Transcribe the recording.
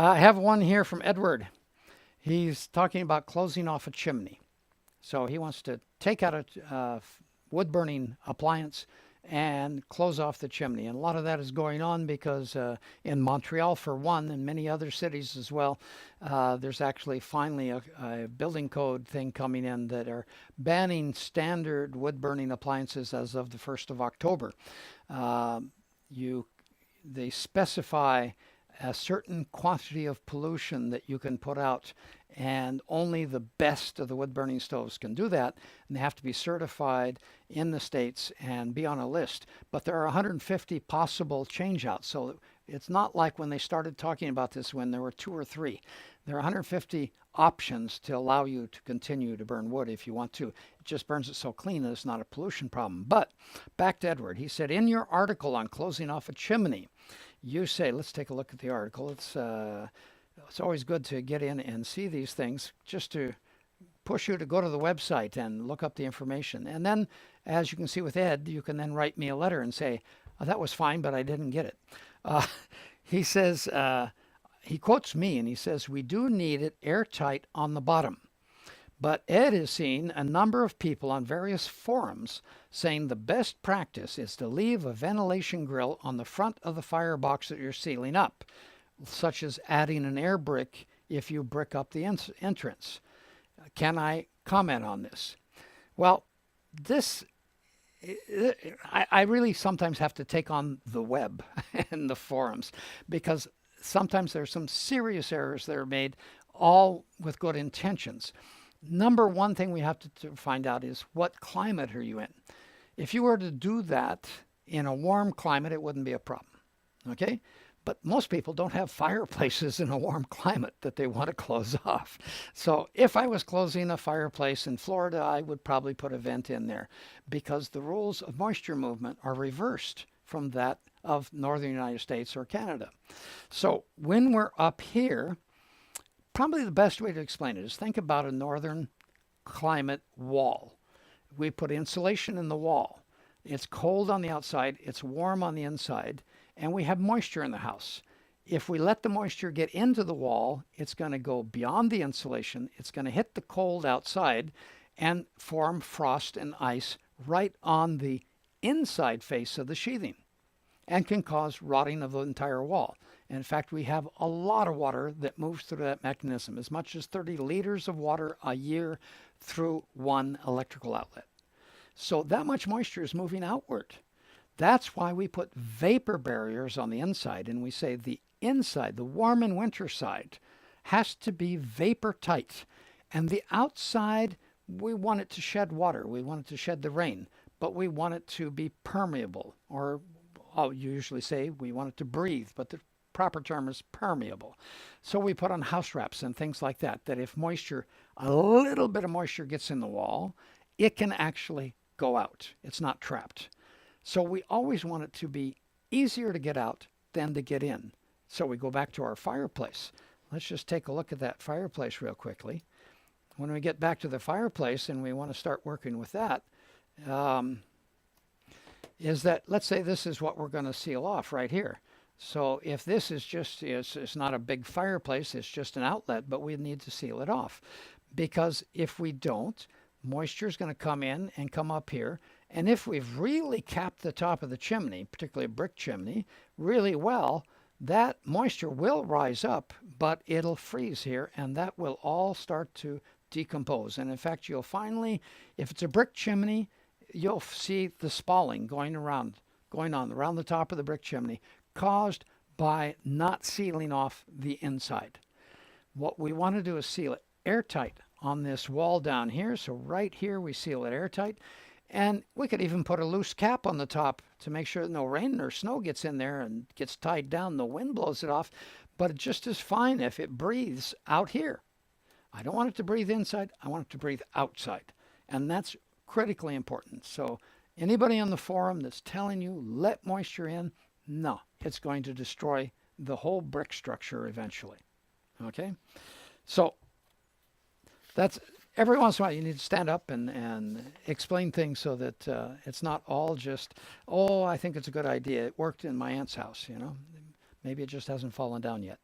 I have one here from Edward. He's talking about closing off a chimney. So he wants to take out a wood burning appliance and close off the chimney. And a lot of that is going on because in Montreal, for one, and many other cities as well, there's actually finally a building code thing coming in that are banning standard wood burning appliances as of the 1st of October. Uh, you They specify a certain quantity of pollution that you can put out, and only the best of the wood burning stoves can do that, and they have to be certified in the States and be on a list. But there are 150 possible changeouts, so it's not like when they started talking about this when there were two or three. There are 150 options to allow you to continue to burn wood if you want to. It just burns it so clean that it's not a pollution problem. But back to Edward. He said, in your article on closing off a chimney, you say, let's take a look at the article. It's always good to get in and see these things, just to push you to go to the website and look up the information. And then, as you can see with Ed, you can then write me a letter and say, oh, that was fine, but I didn't get it. Uh, he says, he quotes me and he says, we do need it airtight on the bottom. But Ed has seen a number of people on various forums saying the best practice is to leave a ventilation grill on the front of the firebox that you're sealing up, such as adding an air brick if you brick up the entrance. Can I comment on this? Well, this I really sometimes have to take on the web and the forums, because sometimes there's some serious errors that are made, all with good intentions. Number one thing we have to find out is, what climate are you in? If you were to do that in a warm climate, it wouldn't be a problem. Okay? But most people don't have fireplaces in a warm climate that they want to close off. So if I was closing a fireplace in Florida, I would probably put a vent in there, because the rules of moisture movement are reversed from that of northern United States or Canada. So when we're up here, probably the best way to explain it is, think about a northern climate wall. We put insulation in the wall. It's cold on the outside, it's warm on the inside, and we have moisture in the house. If we let the moisture get into the wall, it's going to go beyond the insulation, it's going to hit the cold outside and form frost and ice right on the inside face of the sheathing, and can cause rotting of the entire wall. In fact, we have a lot of water that moves through that mechanism, as much as 30 liters of water a year through one electrical outlet. So that much moisture is moving outward. That's why we put vapor barriers on the inside, and we say the inside, the warm and winter side, has to be vapor tight. And the outside, we want it to shed water, we want it to shed the rain, but we want it to be permeable, or I'll usually say we want it to breathe, but the proper term is permeable. So we put on house wraps and things like that, that if moisture, a little bit of moisture gets in the wall, it can actually go out. It's not trapped. So we always want it to be easier to get out than to get in. So we go back to our fireplace. Let's just take a look at that fireplace real quickly. When we get back to the fireplace and we want to start working with that, is that, let's say this is what we're going to seal off right here. So if this is just, it's not a big fireplace, it's just an outlet, but we need to seal it off. Because if we don't, moisture is going to come in and come up here. And if we've really capped the top of the chimney, particularly a brick chimney, really well, that moisture will rise up, but it'll freeze here, and that will all start to decompose. And in fact, you'll finally, if it's a brick chimney, you'll see the spalling going on around the top of the brick chimney, caused by not sealing off the inside. What we want to do is seal it airtight on this wall down here. So right here we seal it airtight, and we could even put a loose cap on the top to make sure that no rain or snow gets in there and gets tied down. The wind blows it off, but it's just as fine if it breathes out here. I don't want it to breathe inside, I want it to breathe outside, and that's critically important. So anybody on the forum that's telling you let moisture in, no, it's going to destroy the whole brick structure eventually. Okay, so that's, every once in a while you need to stand up and explain things so that it's not all just, oh, I think it's a good idea, it worked in my aunt's house, you know. Maybe it just hasn't fallen down yet.